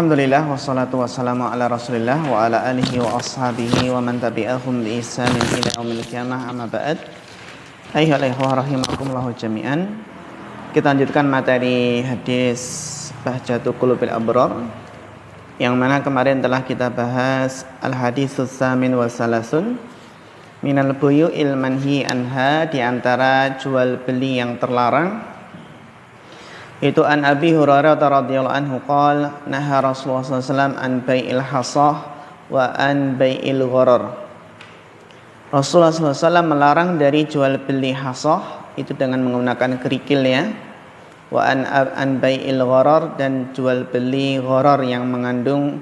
Alhamdulillah wassalatu wassalamu ala Rasulillah wa ala alihi wa ashabihi wa man tabi'ahum bi ihsanin ila yaumil qiyamah, amma ba'd. Ayyuhal ikhwah rahimakumullah jami'an. Kita lanjutkan materi hadis Bahjatul Qulubil Abrar, yang mana kemarin telah kita bahas al-haditsus samin wa salasun minal buyu'il manhi anha, di antara jual beli yang terlarang. Itu an Abi Hurairah radhiyallahu anhu qala naha Rasulullah sallallahu alaihi wasallam an bai'il hasah wa an bai'il gharar. Rasulullah sallallahu alaihi wasallam melarang dari jual beli hasah, itu dengan menggunakan kerikil ya, wa an bai'il gharar, dan jual beli gharar yang mengandung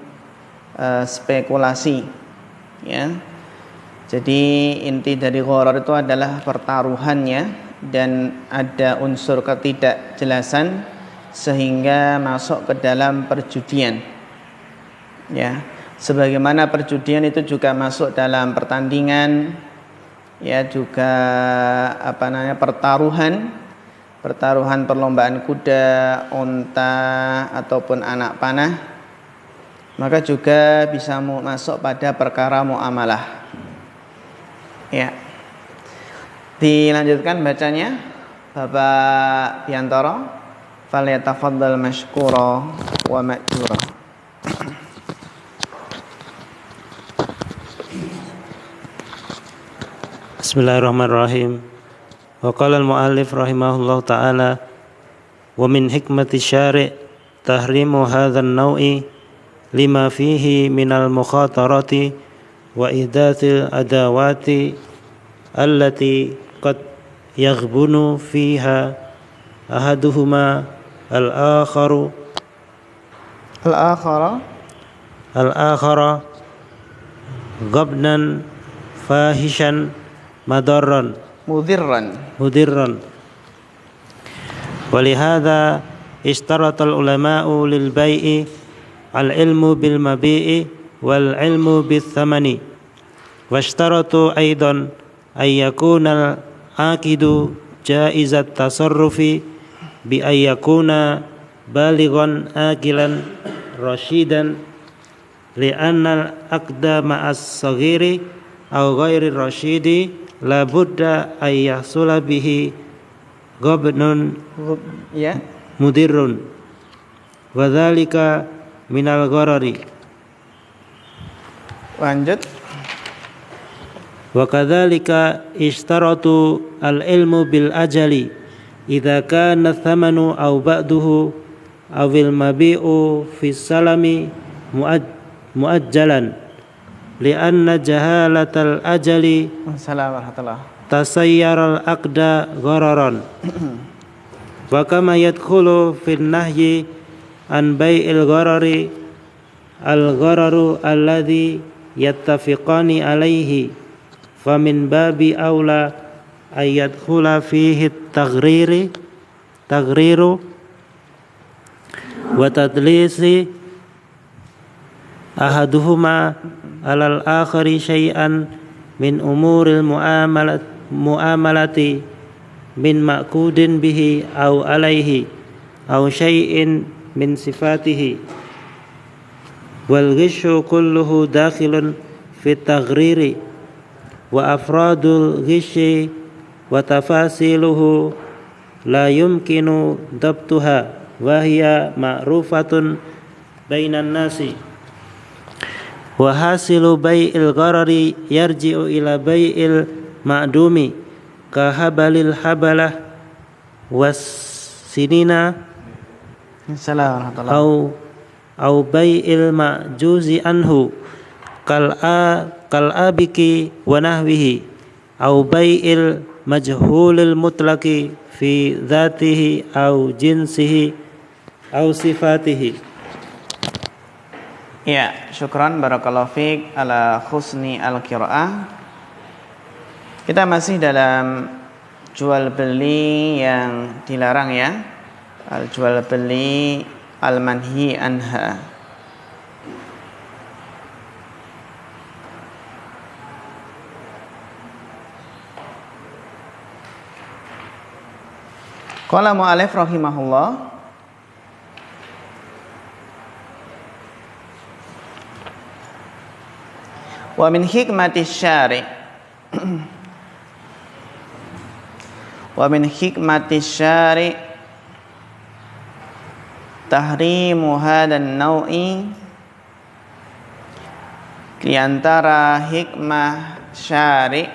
spekulasi ya. Jadi inti dari gharar itu adalah pertaruhannya, dan ada unsur ketidakjelasan sehingga masuk ke dalam perjudian ya. Sebagaimana perjudian itu juga masuk dalam pertandingan ya, juga pertaruhan perlombaan kuda, unta ataupun anak panah, maka juga bisa masuk pada perkara muamalah ya. Dilanjutkan bacanya Bapak Biantoro, falyatafaddal mashkura wa ma'jura. Bismillahirrahmanirrahim. Wa qala al-muallif rahimahullahu ta'ala, wa min hikmati syari' tahrimu hadzal naw'i lima fihi minal mukhatarati wa ihdathil adawati allati qad yaghbunu fiha ahaduhuma al-akhara ghabnan fahishan madarran mudirran. Walihada ishtaratal ulama'u lil bai'i al-ilmu bil mabi'i wal ilmu bil thamani, washtaratu aidan ay yakuna al-aqidu jaizat tasarrufi bi ay yakuna balighan aqilan rasyidan, li'anna al-aqda ma'as saghiri aw ghairi rasyidi la budda ay yahsula bihi ghabnun mudirrun wa dzalika minal gharari. Lanjut. Wa kadzalika ishtaratu al-ilmu bil ajali idza kana thamanu aw ba'duhu aw al mabi'u fi salami muajjalan, li'anna jahalatal ajali tasayyara al-aqda ghararan. Wa kama yadkhulu fi nahyi an bai'il gharari al-ghararu alladhi yattafiqani alayhi, famin babi aula ayadkhula fihi taghriru wa tadlisi ahaduhuma alal akhari syai'an min umuril muamalati min ma'kudin bihi aw alaihi aw syai'in min sifatihi, wal ghishu kulluhu dakhilun fi taghriri wa afradul ghishi wa tafasiluhu la yumkinu dabtuha wa hiya ma'rufatun bainan nasi. Wa hasilu bai'il gharari yarji'u ila bai'il ma'dumi ka habalil habalah was sinina au bai'il ma'juzi anhu kal abiki wa nahwihi au bai'il majhulil mutlaqi fi dzatihi au jinsihi au sifatihi. Ya, syukran barakallahu fiik ala husni al-qiraah. Kita masih dalam jual beli yang dilarang ya, jual beli al-manhi anha. Qala mu'alif rahimahullah, Wa min hikmati syari' wa min hikmati syari' tahrimu hadan naw'i, di antara hikmah syari'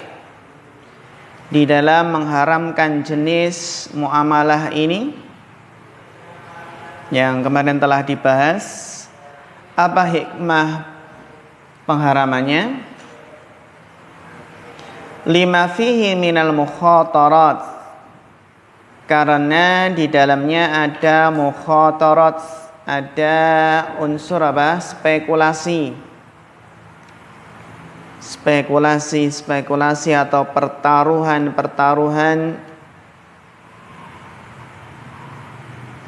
di dalam mengharamkan jenis muamalah ini yang kemarin telah dibahas. Apa hikmah pengharamannya? Lima fihi minal mukhatarat, karena di dalamnya ada mukhatarat, ada unsur apa? Spekulasi atau pertaruhan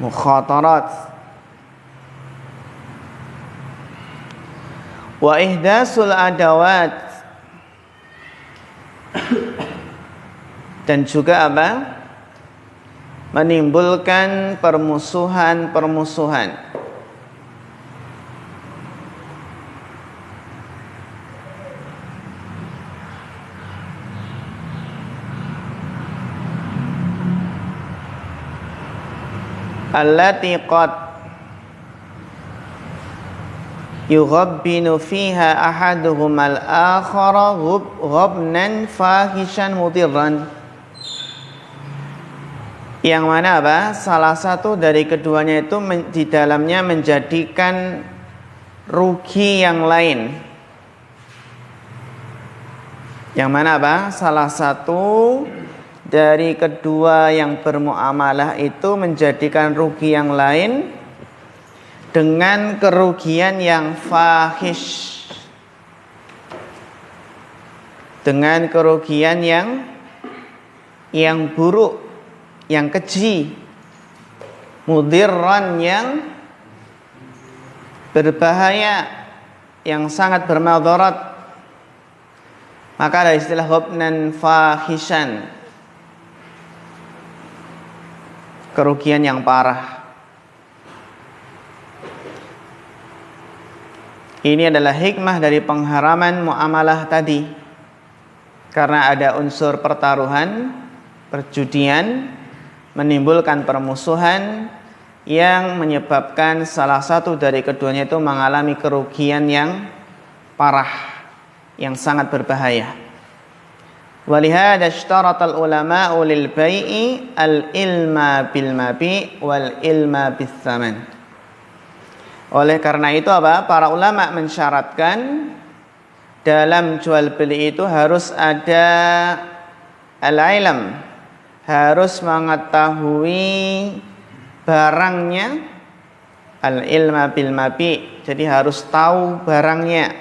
mukhatarat. Wa ihdasul adawat, dan juga apa? Menimbulkan permusuhan. Allati qad yughabbinu fiha ahaduhum al-akhara ghabnan fahishan mudirran, yang mana apa? Salah satu dari keduanya itu di dalamnya menjadikan rugi yang lain. Yang mana apa? Salah satu dari kedua yang bermuamalah itu menjadikan rugi yang lain dengan kerugian yang fahish, dengan kerugian yang buruk, yang keji, mudirran, yang berbahaya, yang sangat bermadarat. Maka ada istilah ghabnan fahishan, kerugian yang parah. Ini adalah hikmah dari pengharaman muamalah tadi, karena ada unsur pertaruhan, perjudian, menimbulkan permusuhan yang menyebabkan salah satu dari keduanya itu mengalami kerugian yang parah, yang sangat berbahaya. Walihada ishtaratal ulama'u lil bai'i al-ilma bil mabi' wal ilma bis tsaman. Oleh karena itu apa? Para ulama mensyaratkan dalam jual beli itu harus ada al-ilm, harus mengetahui barangnya, al-ilma bil mabi', jadi harus tahu barangnya,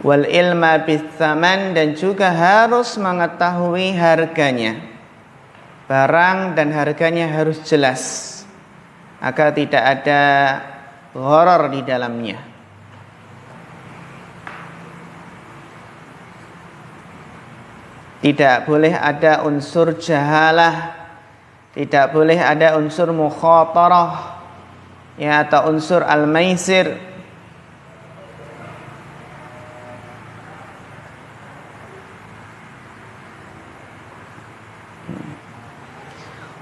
wal ilma bis tsaman, dan juga harus mengetahui harganya. Barang dan harganya harus jelas agar tidak ada gharar di dalamnya. Tidak boleh ada unsur jahalah, tidak boleh ada unsur mukhatarah, ya, atau unsur al-maisir.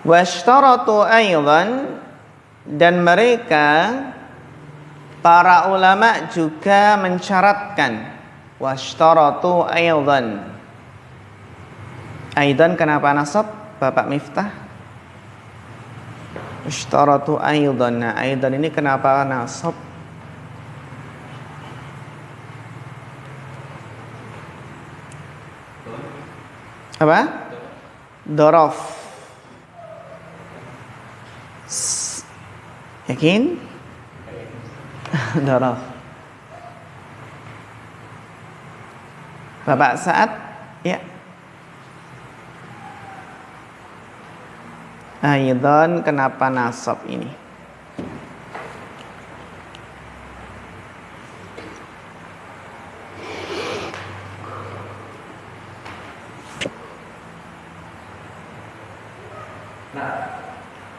Washtaratu aidan, dan mereka para ulama juga mensyaratkan. Washtaratu aidan. Aidan kenapa nasab, Bapak Miftah? Washtaratu aidan. Nah, aidan ini kenapa nasab? Apa? Dorof. Yakin? Dorof. Bapak Sa'ad? Ya. Aidan kenapa nasab ini?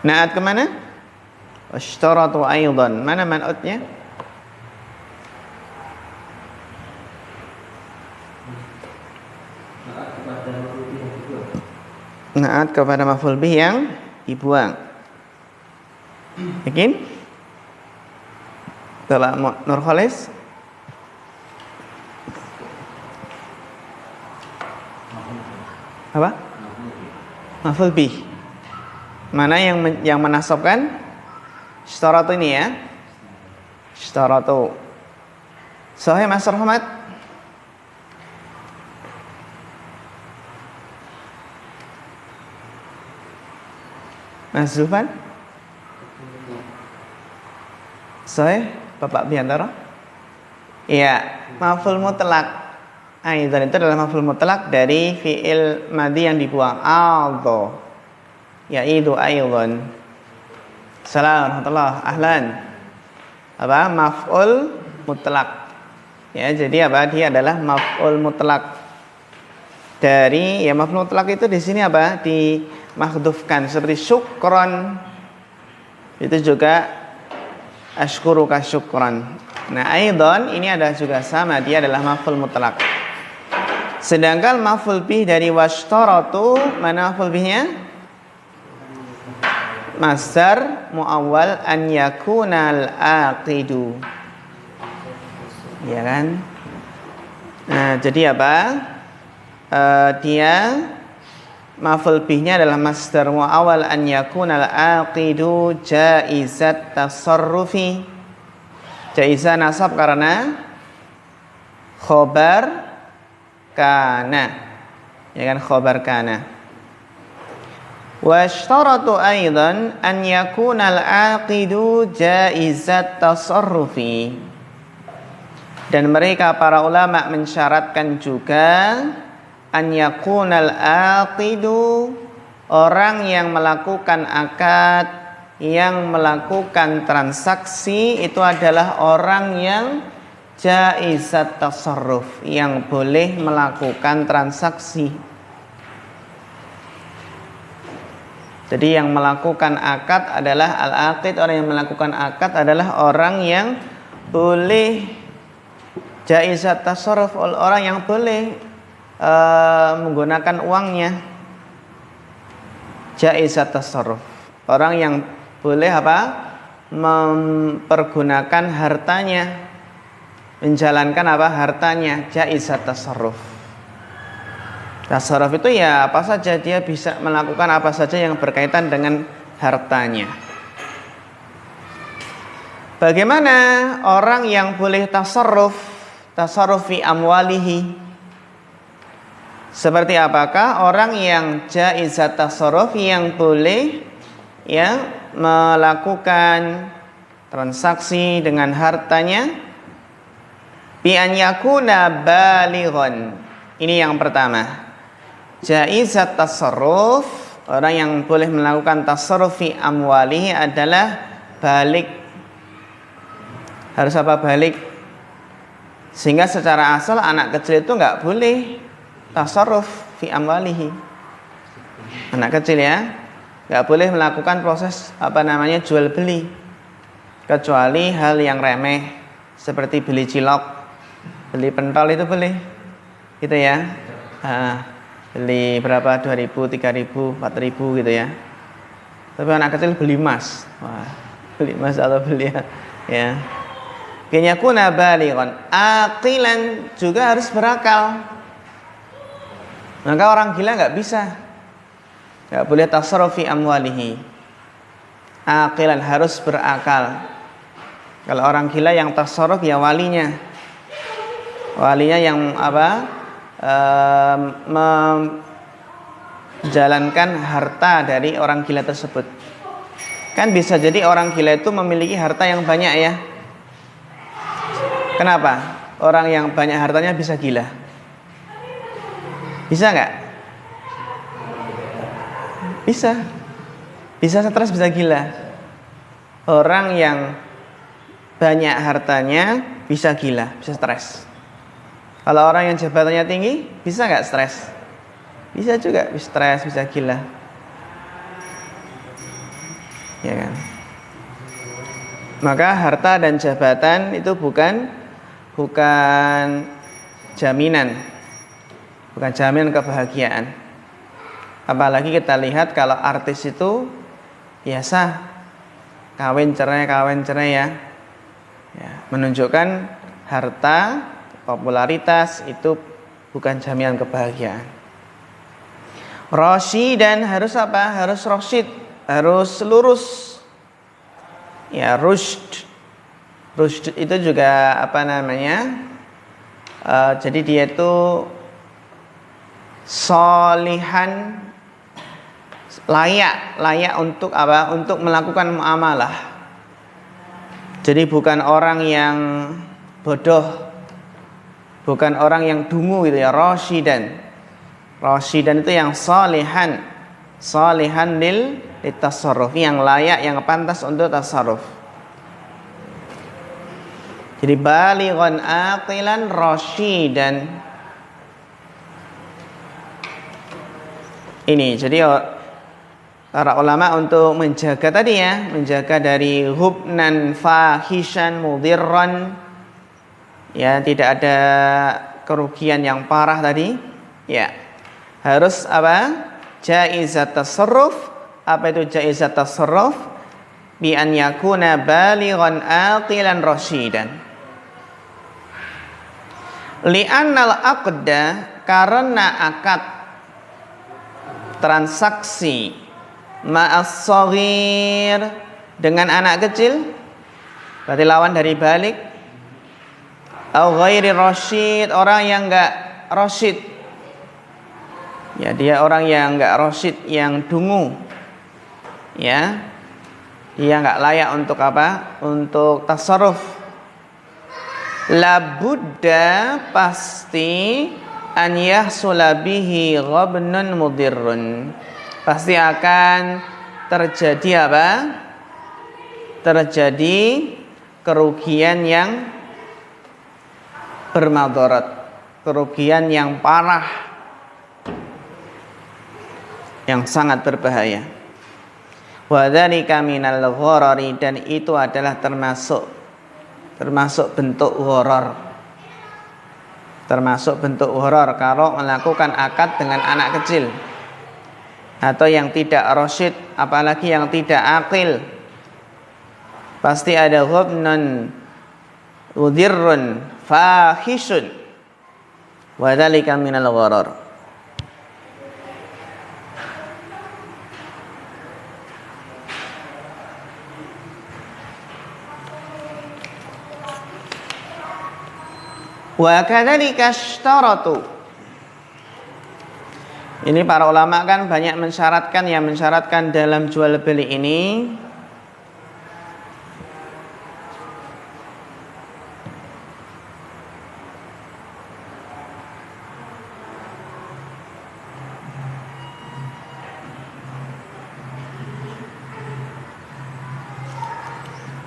Naat kemana? Washtaratu aidan. Mana man'utnya? Naat kepada maf'ul bih yang dibuang. Yakin? Bapak Nurholis? Apa? Maf'ul bih. Mana yang menasabkan? Ishtaratu ini ya. Ishtaratu. Sahih Mas Rahmat? Mas Zulfan? Sahih Bapak Biantara? Iya, maf'ul mutlak. Aidan itu adalah maf'ul mutlak dari fi'il madhi yang dibuang. Aldo. Yaidu aidan. Assalamualaikum warahmatullahi ahlan. Apa? Maf'ul mutlak. Ya, jadi apa? Dia adalah maf'ul mutlak. Dari ya maf'ul mutlak itu di sini apa? Dimahdhufkan seperti syukron. Itu juga ashkuruka syukron. Nah, aidan ini ada juga sama, dia adalah maf'ul mutlak. Sedangkan maf'ul bih dari washtaratu, mana maf'ul bihnya? Masdar muawwal an yakunal aqidu. Ya kan? Nah, jadi apa? Dia maf'ul bihnya adalah masdar muawwal an yakunal aqidu jaizat tasarrufi. Jaizah nasab karena khobar kana, ya kan, khobar kana. Wa ishtaratu aidan an yakuna al-aqidu jaizat tasarrufi. Dan mereka para ulama mensyaratkan juga an yakuna al-aqidu, orang yang melakukan akad, yang melakukan transaksi itu adalah orang yang jaizat tasarruf, yang boleh melakukan transaksi. Jadi yang melakukan akad adalah al-aqid, orang yang melakukan akad adalah orang yang boleh jaizat tasarruf, orang yang boleh menggunakan uangnya. Jaizat tasarruf, orang yang boleh apa? Mempergunakan hartanya, menjalankan apa? Hartanya. Jaizat tasarruf. Tasarruf itu ya apa saja, dia bisa melakukan apa saja yang berkaitan dengan hartanya. Bagaimana orang yang boleh tasarruf fi amwalihi? Seperti apakah orang yang jaizat tasarruf, yang boleh ya melakukan transaksi dengan hartanya? Bi an yakuna balighan. Ini yang pertama. Jaizat tasarruf, orang yang boleh melakukan tasarruf fi amwalihi adalah balik. Harus apa? Balik. Sehingga secara asal anak kecil itu enggak boleh tasarruf fi amwalihi. Anak kecil ya, enggak boleh melakukan proses apa namanya jual beli, kecuali hal yang remeh seperti beli cilok, beli pentol itu boleh, gitu ya. Beli berapa? 2.000, 3.000, 4.000 gitu ya. Tapi anak kecil beli emas. Wah, beli emas atau beli ya. Kenyakuna balighan, aqilan, juga harus berakal. Maka orang gila enggak bisa. Enggak boleh tasarruf fi amwalihi. Aqilan, harus berakal. Kalau orang gila yang tasarruf ya walinya. Walinya yang apa? Menjalankan harta dari orang gila tersebut. Kan bisa jadi orang gila itu memiliki harta yang banyak ya. Kenapa? Orang yang banyak hartanya bisa gila? Bisa nggak? Bisa. Bisa stres, bisa gila. Orang yang banyak hartanya bisa gila, bisa stres. Kalau orang yang jabatannya tinggi, bisa nggak stres? Bisa juga, bisa stres, bisa gila. Ya kan? Maka harta dan jabatan itu bukan jaminan bukan jaminan kebahagiaan. Apalagi kita lihat kalau artis itu biasa kawin cerai ya. Menunjukkan harta, popularitas itu bukan jaminan kebahagiaan. Rasyidan harus apa? Harus rasyid, harus lurus. Ya, rushd. Rushd itu juga apa namanya? Jadi dia itu solihan, layak untuk apa? Untuk melakukan muamalah. Jadi bukan orang yang bodoh, bukan orang yang dungu gitu ya. Rasyidan itu yang solihan lil tasarruf, yang layak, yang pantas untuk tasarruf. Jadi balighan aqilan rasyidan. Ini jadi para ulama untuk menjaga tadi ya, menjaga dari hubnan fahishan mudhirran, ya, tidak ada kerugian yang parah tadi, ya, harus apa? Jaizat tasarruf. Apa itu jaizat tasarruf? Bi an yakuna balighan aqilan rasyidan. Li'annal aqda, karena akad transaksi ma'as shaghir, dengan anak kecil, berarti lawan dari balik, au ghairi rasyid, orang yang enggak rasyid, ya, dia orang yang enggak rasyid, yang dungu, ya, dia enggak layak untuk apa? Untuk tasarruf. La budda, pasti, an yahsula bihi ghabnun mudirrun, pasti akan terjadi apa? Terjadi kerugian yang bermadarat, kerugian yang parah, yang sangat berbahaya. Wa dzalika minal gharari, dan itu adalah termasuk bentuk gharar. Termasuk bentuk gharar kalau melakukan akad dengan anak kecil atau yang tidak rasyid, apalagi yang tidak aqil. Pasti ada ghabnun udhirrun fahisun, wa dzalika minal gharar. Wa kadzalika ishtaratu. Ini para ulama kan banyak mensyaratkan dalam jual beli ini.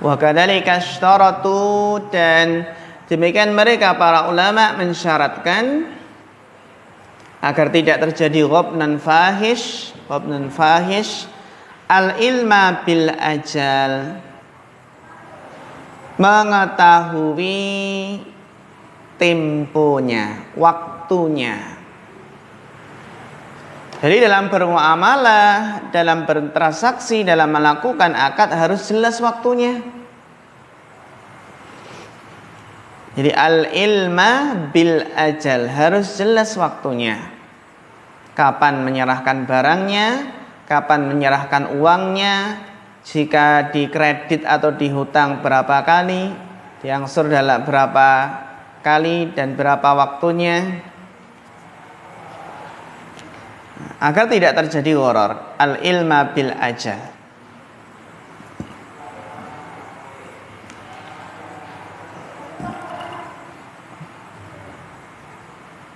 Wa kadzalika ishtaratu, dan demikian mereka para ulama mensyaratkan agar tidak terjadi ghabnan fahish, al-ilma bil ajal, mengetahui temponya, waktunya. Jadi dalam bermuamalah, dalam bertransaksi, dalam melakukan akad harus jelas waktunya. Jadi al-ilma bil ajal, harus jelas waktunya. Kapan menyerahkan barangnya, kapan menyerahkan uangnya, jika dikredit atau dihutang berapa kali, diangsur dalam berapa kali dan berapa waktunya, agar tidak terjadi gharar. Al-ilma bil ajal.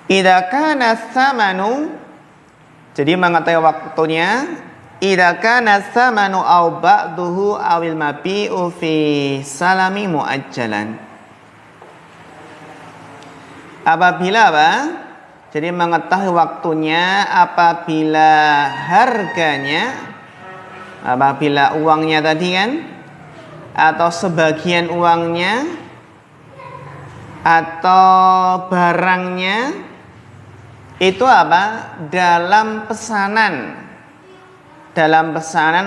Idza kana tsamanu, jadi mengetahui waktunya. Idza kana tsamanu aw ba'duhu awil mabi'u fi salami muajjalan. Apabila apa? Jadi mengetahui waktunya apabila harganya, apabila uangnya tadi kan, atau sebagian uangnya atau barangnya Itu apa? Dalam pesanan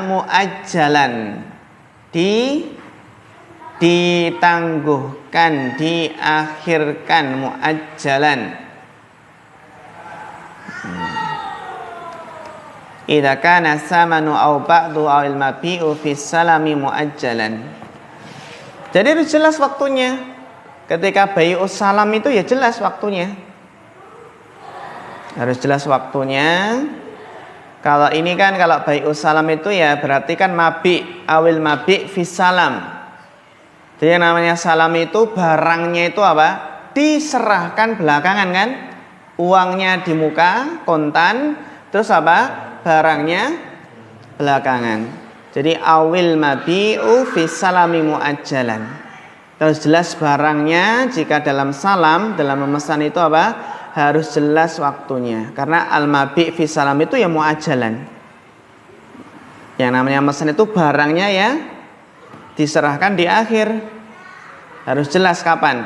muajjalan, ditangguhkan, diakhirkan, muajjalan. Idza kana samanu aw ba'du aw al-mabi'u fi salami muajjalan. Jadi harus jelas waktunya. Ketika bai'us salam itu ya jelas waktunya. Harus jelas waktunya. Kalau ini kan kalau bai'us salam itu ya berarti kan mabi awil mabi fi salam. Jadi yang namanya salam itu barangnya itu apa? Diserahkan belakangan kan? Uangnya di muka, kontan, terus apa? Barangnya belakangan. Jadi awil mabi'u fi salami muajjalan. Terus jelas barangnya jika dalam salam, dalam memesan itu apa? Harus jelas waktunya. Karena al-mabi' fi salam itu ya muajjalan. Yang namanya memesan itu barangnya ya diserahkan di akhir. Harus jelas kapan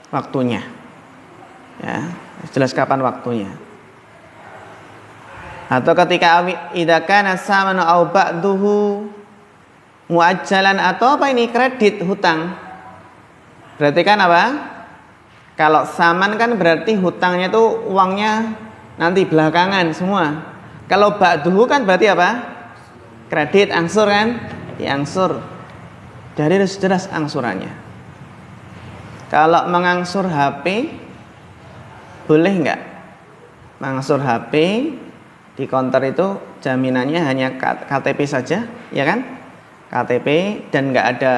waktunya. Ya, harus jelas kapan waktunya. Atau ketika idza kana samanu aw ba'duhu muajjalan, atau apa ini, kredit, hutang. Berarti kan apa? Kalau saman kan berarti hutangnya itu uangnya nanti belakangan semua. Kalau ba'duhu kan berarti apa? Kredit, angsur kan? Diangsur. Jadi harus jelas angsurannya. Kalau mengangsur HP boleh enggak? Mengangsur HP di counter itu jaminannya hanya KTP saja, ya kan? KTP dan nggak ada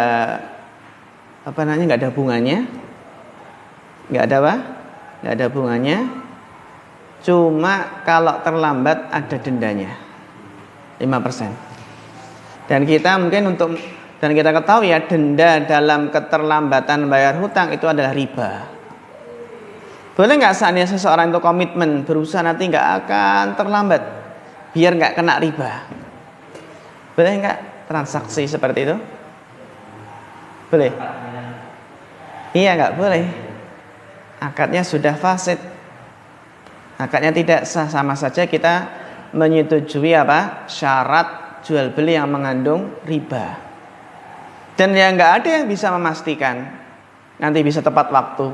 apa namanya, nggak ada bunganya, nggak ada apa? Nggak ada bunganya. Cuma kalau terlambat ada dendanya 5%. Dan kita mungkin dan kita ketahui ya, denda dalam keterlambatan bayar hutang itu adalah riba. Boleh nggak seandainya seseorang itu komitmen berusaha nanti nggak akan terlambat biar nggak kena riba? Boleh nggak transaksi seperti itu? Boleh? Iya, nggak boleh. Akadnya sudah fasid. Akadnya tidak sah, sama saja kita menyetujui apa? Syarat jual beli yang mengandung riba. Dan yang nggak ada yang bisa memastikan nanti bisa tepat waktu.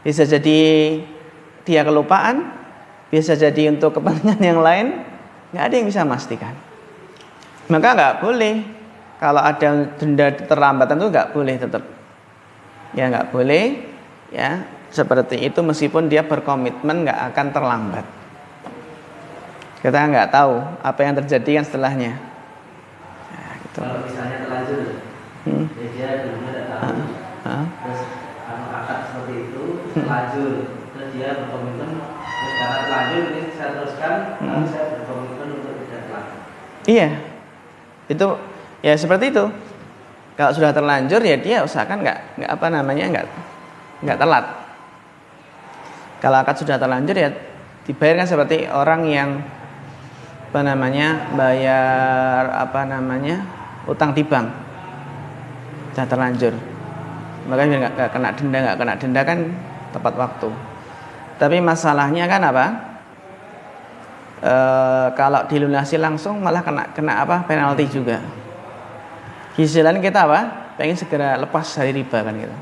Bisa jadi dia kelupaan, bisa jadi untuk kepentingan yang lain, nggak ada yang bisa memastikan. Maka nggak boleh kalau ada denda terlambatan itu nggak boleh tetap. Ya nggak boleh, ya seperti itu meskipun dia berkomitmen nggak akan terlambat. Kita nggak tahu apa yang terjadi kan setelahnya. Ya, gitu. Kalau misalnya terlanjur, dia dulunya tidak tahu, terus akad seperti itu terlanjur, terus dia berkomitmen, terus karena terlanjur ini saya teruskan, lalu saya berkomitmen untuk tidak terlambat. Iya, itu ya seperti itu. Kalau sudah terlanjur ya dia usahakan nggak apa namanya nggak telat. Kalau akad sudah terlanjur ya dibayarkan seperti orang yang apa namanya bayar apa namanya utang di bank sudah terlanjur. Makanya nggak kena denda kan tepat waktu. Tapi masalahnya kan apa? Kalau dilunasi langsung malah kena apa? Penalti juga. Kisilan kita apa? Pengen segera lepas dari riba kan gitu.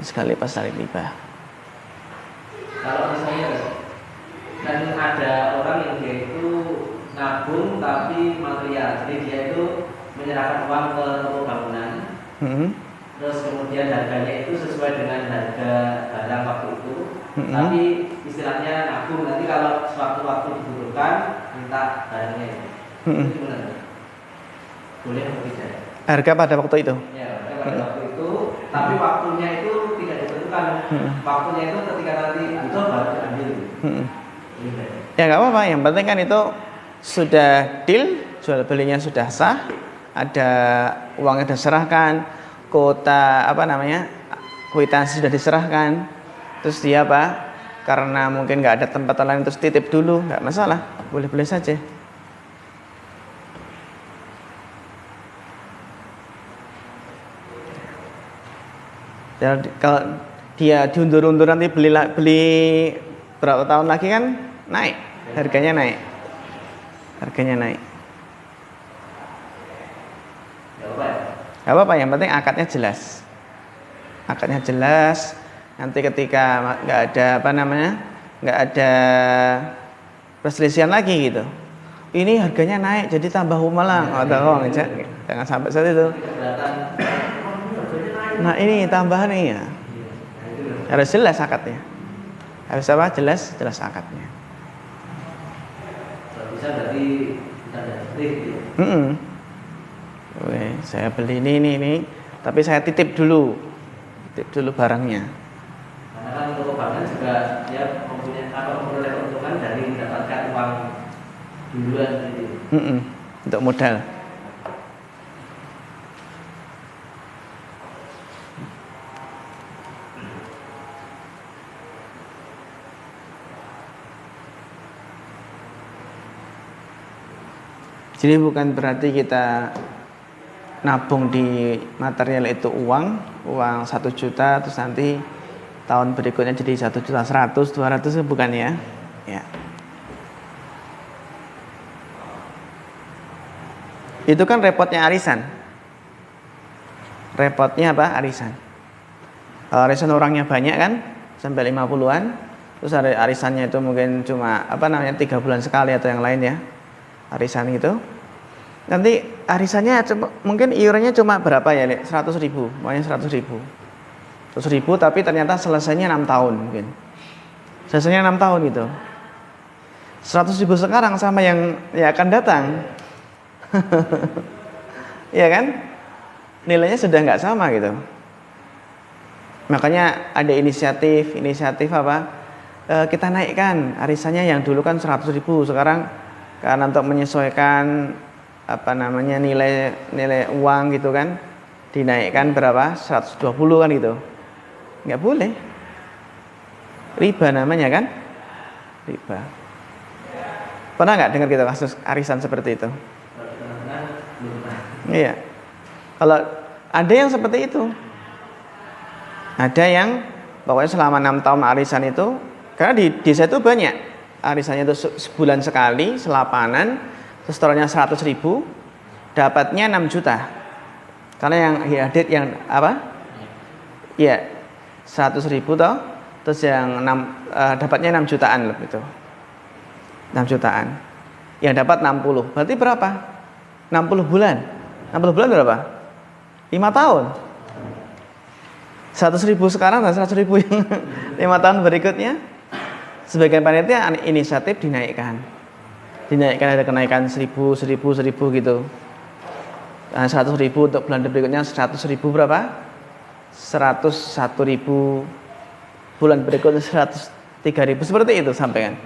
Sekali lepas dari riba. Kalau misalnya kan ada orang yang dia itu nabung tapi material, jadi dia itu menyerahkan uang ke toko bangunan. Terus kemudian harganya itu sesuai dengan harga barang waktu itu, tapi istilahnya nabung, nanti kalau sewaktu-waktu dibutuhkan minta barangnya itu. Itu gimana? Boleh atau tidak? Harga pada waktu itu? Ya, harga pada waktu itu, tapi waktunya itu tidak ditentukan. Waktunya itu ketika nanti butuh baru diambil. Ya nggak apa-apa, yang penting kan itu sudah deal, jual belinya sudah sah, ada uangnya sudah diserahkan, kota apa namanya kwitansi sudah diserahkan, terus dia apa? Karena mungkin nggak ada tempat lain terus titip dulu, nggak masalah, boleh-boleh saja. Kalau dia diundur-undur nanti beli berapa tahun lagi kan naik, harganya naik. Gak apa-apa, yang penting akadnya jelas. Nanti ketika nggak ada perselisihan lagi gitu. Ini harganya naik jadi tambah malang atau jangan sampai seperti itu. Nah ini tambahan nih ya. Harus jelas akadnya. Harus apa? Jelas akadnya. Bisa berarti kita ada gitu. Oke, saya beli ini, tapi saya titip dulu barangnya. Karena kan untuk bank juga dia memperoleh keuntungan dari mendapatkan uang duluan gitu. Untuk modal. Jadi bukan berarti kita nabung di material itu uang 1 juta terus nanti tahun berikutnya jadi 1.100.000, 200 bukan ya. Itu kan repotnya arisan. Repotnya apa? Arisan. Kalau arisan orangnya banyak kan sampai 50-an, terus arisannya itu mungkin cuma 3 bulan sekali atau yang lain ya. Arisan gitu. Nanti arisannya mungkin iurannya cuma berapa ya, 100.000, maunya 100.000 tapi ternyata selesainya 6 tahun mungkin. Selesainya 6 tahun gitu. 100.000 sekarang sama yang akan datang. Iya kan? Nilainya sudah nggak sama gitu. Makanya ada inisiatif apa? Kita naikkan arisannya yang dulu kan 100.000 sekarang karena untuk menyesuaikan nilai uang gitu kan dinaikkan berapa 120 kan gitu. Nggak boleh, riba namanya kan, riba. Pernah nggak dengar kita kasus arisan seperti itu? Iya, kalau ada yang seperti itu, ada yang pokoknya selama 6 tahun arisan itu, karena di desa itu banyak arisannya itu sebulan sekali selapanan. Setorannya 100.000, dapatnya 6 juta. Karena yang hadir yang apa? Iya, 100.000 toh, terus yang dapatnya 6 jutaan lebih itu. 6 jutaan. Yang dapat 60. Berarti berapa? 60 bulan. 60 bulan berapa? 5 tahun. 100.000 sekarang dan 100.000 yang 5 tahun berikutnya. Sebagian panitia inisiatif dinaikkan ada kenaikan 1.000 gitu. Nah, 100.000 untuk bulan berikutnya 100.000 berapa? 101.000 bulan berikutnya 103.000 seperti itu sampai kan?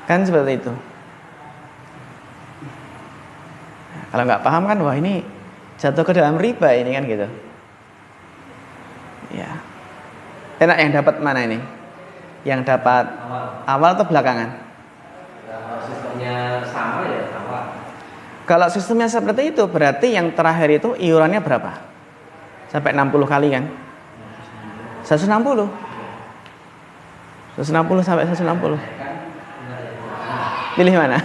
Kan seperti itu. Nah, kalau nggak paham kan, wah ini jatuh ke dalam riba ini kan gitu. Ya. Enak yang dapat mana ini? Yang dapat awal atau belakangan? Kalau sistemnya sama ya awal. Kalau sistemnya seperti itu berarti yang terakhir itu iurannya berapa? Sampai 60 kali kan? 160 sampai 160. Pilih mana?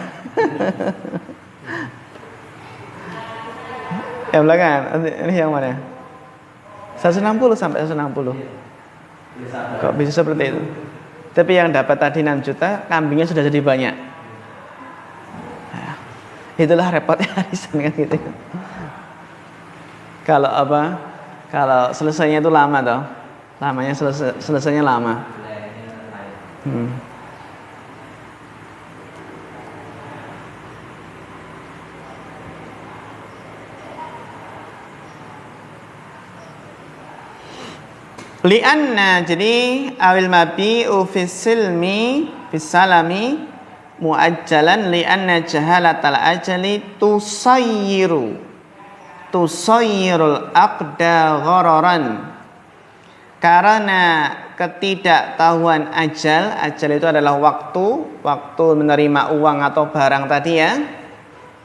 Yang belakangan, ini yang mana? 160 sampai 160. Kok bisa seperti itu? Tapi yang dapat tadi 6 juta, kambingnya sudah jadi banyak. Nah, itulah repotnya arisan kan gitu. Kalau selesainya itu lama toh. Lamanya selesainya lama. Lianna, jadi awil mabi'u fisilmi fisalami muajjalan lianna jahalatal ajali tusayyirul aqda ghararan. Karena ketidaktahuan ajal itu adalah waktu menerima uang atau barang tadi ya.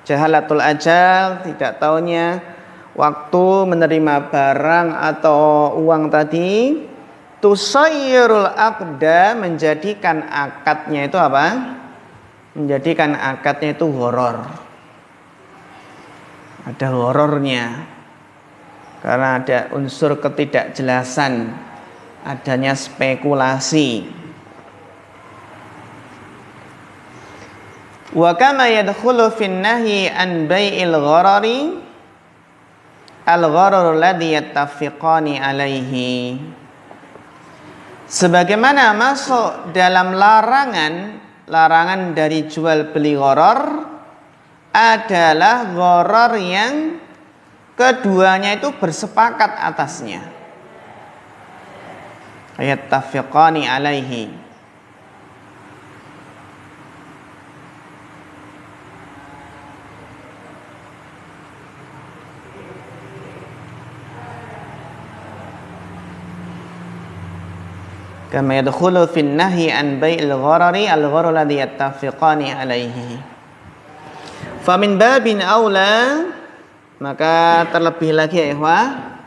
Jahalatul ajal, tidak tahunya waktu menerima barang atau uang tadi, Tusayyirul aqda, menjadikan akadnya itu apa? Menjadikan akadnya itu horor. Ada horornya. Karena ada unsur ketidakjelasan, adanya spekulasi. Wa kama yadkhulu fin nahyi an bai'il gharari al-gharar alladhi yattafiqani alaihi. Sebagaimana masuk dalam larangan dari jual beli gharar adalah gharar yang keduanya itu bersepakat atasnya. Yattafiqani alaihi. Kama yadkhulu fin nahyi an bai'il gharari al-gharar alladhi yattafiqani alaihi. Fa min babin aula, maka terlebih lagi ya ikhwah,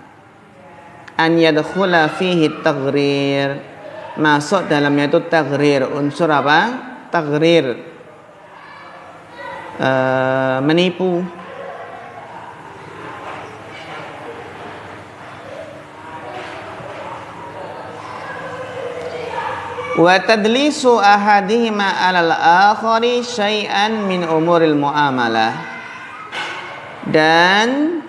an yadkhula fihi taghrir, masuk dalamnya itu taghrir. Unsur apa? Taghrir, menipu. Wa tadlisu ahadihima 'alal akhari syai'an min umuril muamalah. Dan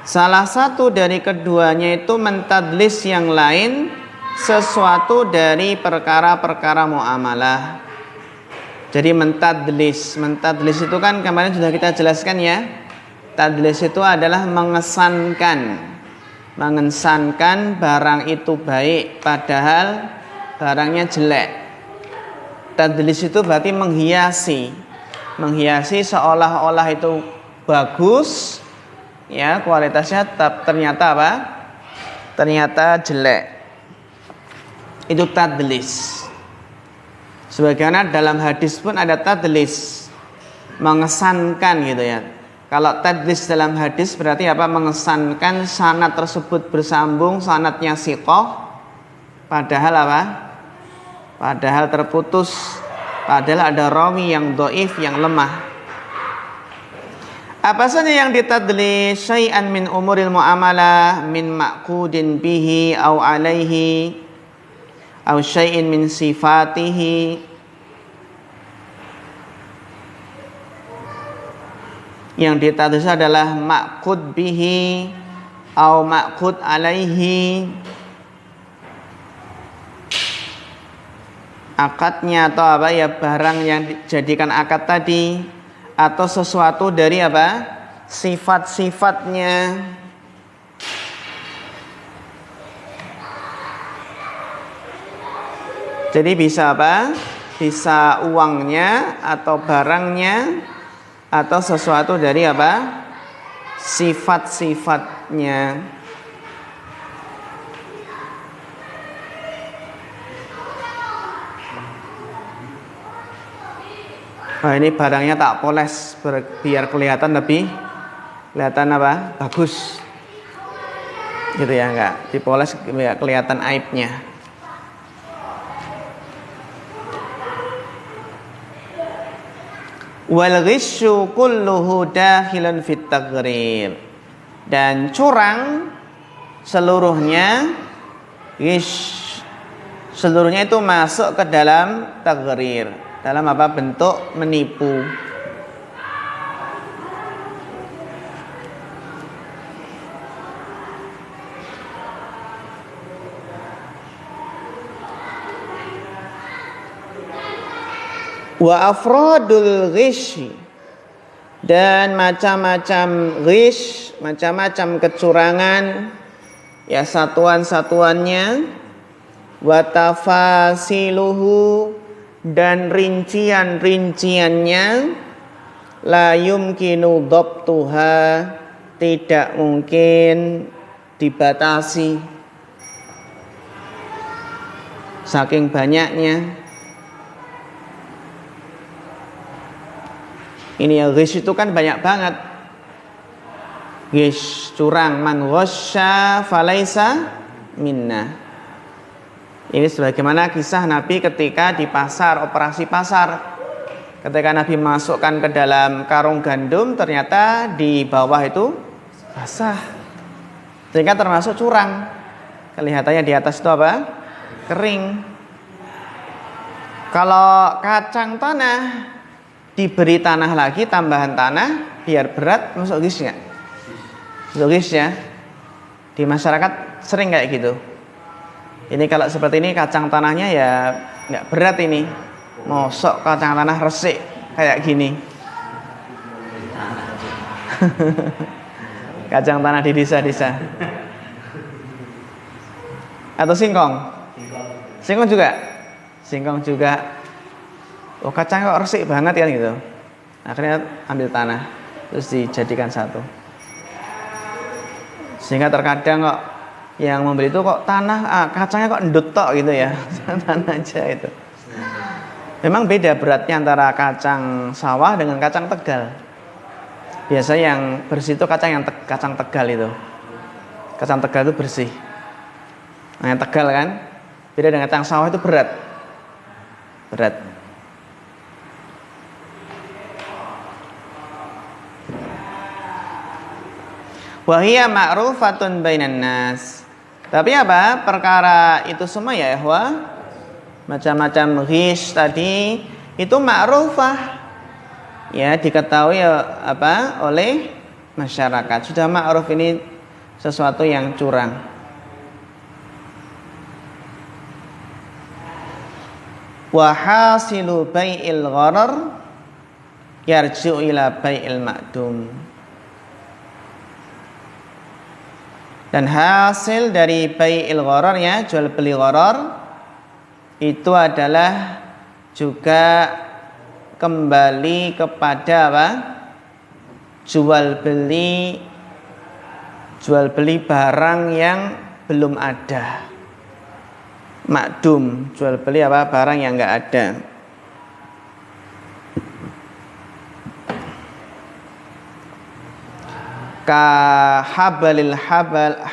salah satu dari keduanya itu mentadlis yang lain sesuatu dari perkara-perkara muamalah. Jadi mentadlis itu kan kemarin sudah kita jelaskan ya. Tadlis itu adalah mengesankan barang itu baik padahal barangnya jelek. Tadlis itu berarti menghiasi seolah-olah itu bagus, ya kualitasnya, ternyata apa? Ternyata jelek. Itu tadlis. Sebagaimana dalam hadis pun ada tadlis, mengesankan gitu ya. Kalau tadlis dalam hadis berarti apa? Mengesankan sanad tersebut bersambung, sanadnya siqah, padahal apa? Padahal terputus, padahal ada rawi yang dhaif, yang lemah. Apa saja yang ditadlis? Syai'an min umuril muamalah min ma'qudin bihi au alaihi au syai'in min sifatihi. Yang ditadlis adalah ma'qud bihi au ma'qud alaihi, akadnya atau apa ya, barang yang dijadikan akad tadi, atau sesuatu dari apa? Sifat-sifatnya. Jadi bisa apa? Bisa uangnya atau barangnya atau sesuatu dari apa? Sifat-sifatnya. Oh, ini barangnya tak poles biar kelihatan lebih apa? Bagus. Gitu ya, enggak dipoles biar kelihatan aibnya. Wal ghisyu kulluhu dakhilun fit taghrir. Dan curang seluruhnya itu masuk ke dalam taghrir. Dalam apa? Bentuk menipu. Wa afradul ghish, dan macam-macam ghish, macam-macam kecurangan ya, satuan-satuannya. Wa tafasiluhu, dan rincian-rinciannya. La yumkinu dhabtuha, tidak mungkin dibatasi saking banyaknya. Ini ya, ghish itu kan banyak banget. Ghish, curang, man ghasya falaisa minna. Ini sebagaimana kisah Nabi ketika di pasar, operasi pasar. Ketika Nabi masukkan ke dalam karung gandum, ternyata di bawah itu basah, sehingga termasuk curang. Kelihatannya di atas itu apa? Kering. Kalau kacang tanah diberi tanah lagi, tambahan tanah biar berat, masuk gis nggak? Masuk gis ya. Di masyarakat sering kayak gitu. Ini kalau seperti ini kacang tanahnya ya nggak berat ini. Mosok kacang tanah resik kayak gini. Kacang tanah di desa-desa. Atau singkong? Singkong juga? Singkong juga. Oh kacang kok resik banget kan gitu. Akhirnya ambil tanah terus dijadikan satu. Sehingga terkadang kok yang membeli itu kok tanah, kacangnya kok endut tok gitu ya. Tanah aja itu. Memang beda beratnya antara kacang sawah dengan kacang Tegal. Biasa yang bersih itu kacang Tegal itu. Kacang Tegal itu bersih. Nah, yang Tegal kan beda dengan kacang sawah itu berat. Berat. Wahia ma'rufatun bainan nas. Tapi apa? Perkara itu semua ya ikhwah, macam-macam ghish tadi itu ma'rufah. Ya, diketahui apa oleh masyarakat. Sudah ma'ruf ini sesuatu yang curang. Wa hasilu bai'il gharar yarji'u ila bai'il ma'dum. Dan hasil dari bai'il gharar ya, jual beli gharar itu adalah juga kembali kepada apa? Jual beli barang yang belum ada. Makdum, jual beli apa? Barang yang enggak ada. Ka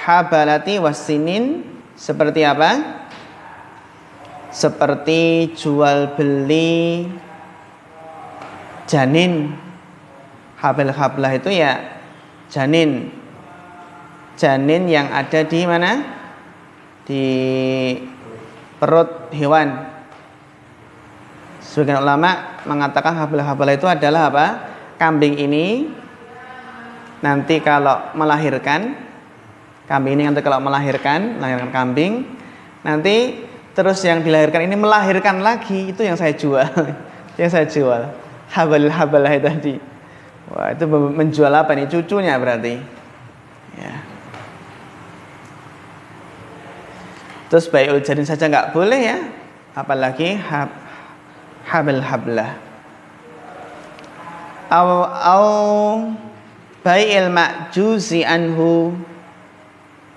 habalati wasinin, seperti apa? Seperti jual beli janin. Hablah itu ya janin yang ada di mana? Di perut hewan. Sebagian ulama mengatakan hablah itu adalah apa? Kambing ini nanti kalau melahirkan kambing, nanti terus yang dilahirkan ini melahirkan lagi, itu yang saya jual. Habalah itu tadi. Wah, itu menjual apa nih? Cucunya berarti. Ya. Terus bai'ul janin saja nggak boleh ya, apalagi hablah. Au bai'il ma'juzi anhu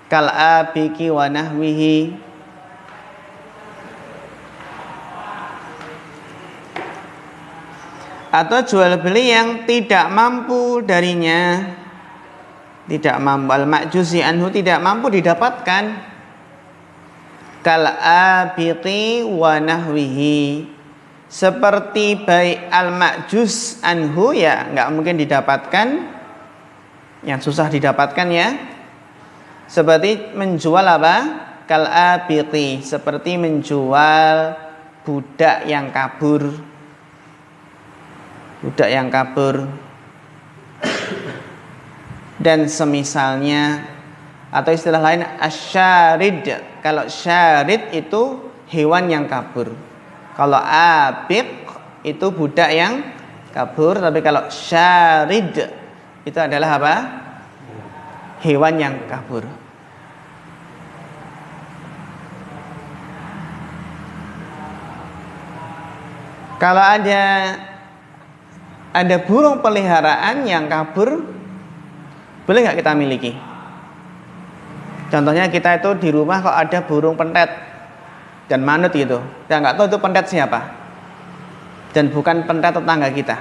kal abiki wa nahwihi, atau jual beli yang tidak mampu darinya, tidak mampu, al ma'juzi anhu tidak mampu didapatkan, kal abiki wa nahwihi, seperti bai' al ma'juz anhu ya nggak mungkin didapatkan, yang susah didapatkan ya, seperti menjual apa? Kal abiki, seperti menjual budak yang kabur. Dan semisalnya, atau istilah lain asyarid. Kalau syarid itu hewan yang kabur, kalau abik itu budak yang kabur, tapi kalau syarid itu adalah apa? Hewan yang kabur. Kalau ada burung peliharaan yang kabur, boleh nggak kita miliki? Contohnya kita itu di rumah kok ada burung pentet dan manut gitu, kita nggak tahu itu pentet siapa, dan bukan pentet tetangga kita.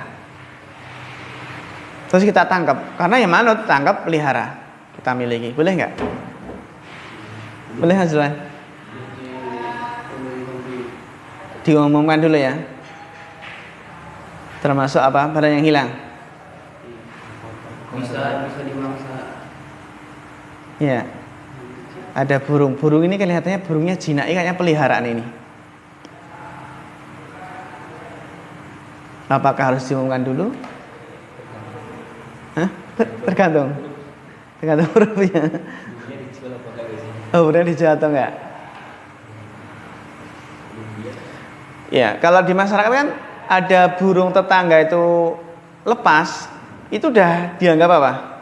Terus kita tangkap, karena yang manut tangkap pelihara, kita miliki, boleh nggak? Boleh Hazlan? Diumumkan dulu ya. Termasuk apa? Barang yang hilang. Bisa dimangsa. Ya. Ada burung. Burung ini kelihatannya burungnya jinak, kayaknya peliharaan ini. Apakah harus diumumkan dulu? Hah? Tergantung hurufnya. Oh, udah dijual atau enggak? Ya, kalau di masyarakat kan ada burung tetangga itu lepas, itu udah dianggap apa?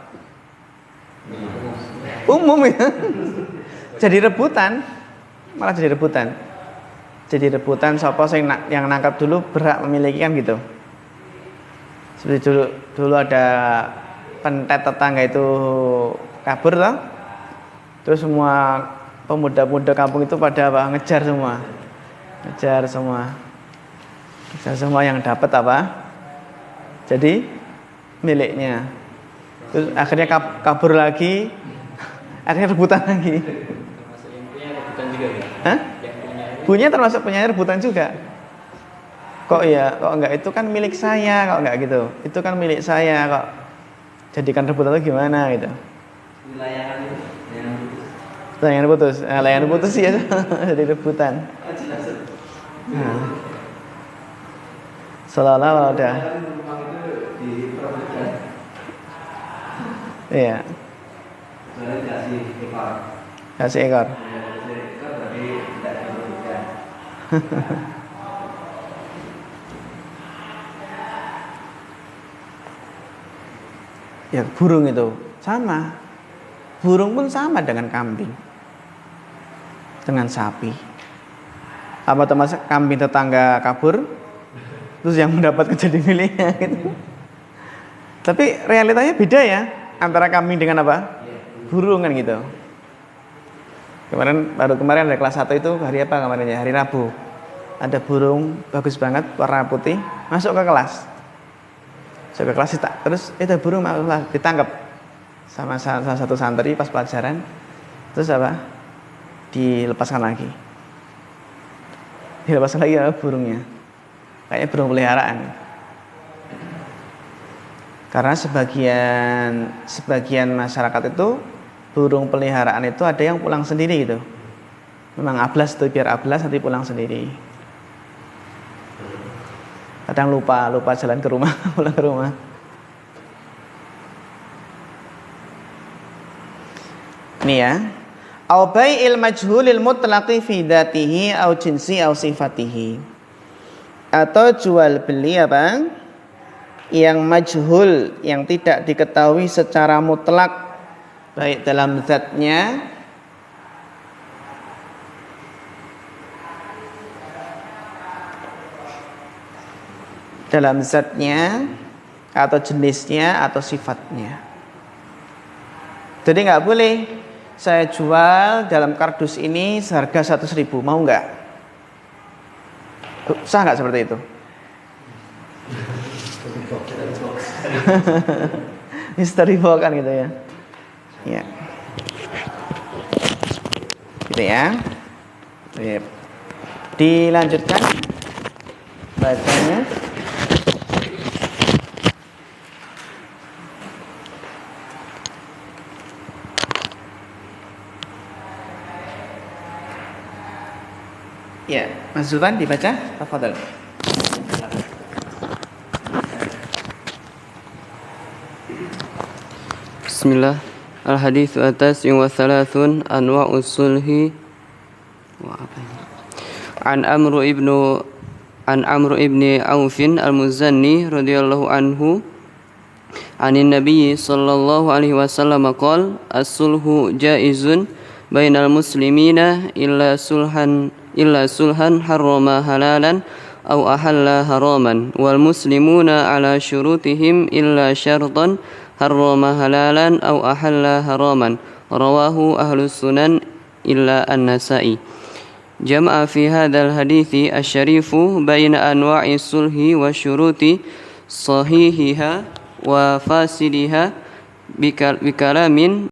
Umum ya. Jadi rebutan, malah jadi rebutan. Jadi rebutan siapa yang nangkap dulu berhak memiliki, kan gitu. Seperti dulu ada pentet tetangga itu kabur toh. Terus semua pemuda-pemuda kampung itu pada apa? Ngejar semua yang dapat apa? Jadi miliknya. Terus akhirnya kabur lagi. Akhirnya rebutan lagi. Termasuk yang punya rebutan juga ya? Hah? Punya termasuk punya rebutan juga. Kok enggak, itu kan milik saya, kok enggak gitu. Itu kan milik saya, kok jadikan rebutan itu gimana gitu. Layangan putus. Layangan putus sih ya. Jadi rebutan. Nah. Seolah-olah udah. Iya. Kasih ekor. Ya, burung itu sama. Burung pun sama dengan kambing, dengan sapi. Apa termasuk kambing tetangga kabur, terus yang mendapatkan jadi miliknya gitu. Tapi realitanya beda ya antara kambing dengan apa? Burung kan gitu. Baru kemarin ada kelas 1 itu hari apa kemarin ya? Hari Rabu. Ada burung bagus banget warna putih masuk ke kelas. Terus itu burung malah ditangkap sama salah satu santri pas pelajaran. Terus apa? Dilepaskan lagi ya burungnya. Kayaknya burung peliharaan. Karena sebagian masyarakat itu burung peliharaan itu ada yang pulang sendiri gitu. Memang ablas tuh, biar ablas nanti pulang sendiri. Kadang lupa jalan ke rumah, pulang ke rumah. Ini ya. Au bai'il majhulil mutlaqi fi dzatihi au jinsi au sifatihi. Atau jual beli apa? Yang majhul, yang tidak diketahui secara mutlak, baik dalam zatnya atau jenisnya atau sifatnya. Jadi nggak boleh saya jual dalam kardus ini seharga 100.000, mau nggak? Sah nggak seperti itu? Misteri box kan gitu ya. Ya. Gitu ya. Dilanjutkan bacanya. Ya, Mas Zulfan dibaca, tafadhal. Bismillah. Al-hadits atas wa thalathun anwa'us sulhi wa apa ini? An Amr ibn Auf al-Muzanni radhiyallahu anhu anin Nabi sallallahu alaihi wasallam qala as-sulhu jaizun bainal muslimina illa sulhan harrama halalan aw ahalla haraman wal muslimuna ala syurutihim illa syartan harrama halalan aw ahalla haraman rawahu ahlus sunan illa an-Nasa'i. Jama'a fi hadzal hadithi asy-syarifu baina anwa'i sulhi wa syuruti sahihiha wa fasidiha bikalamin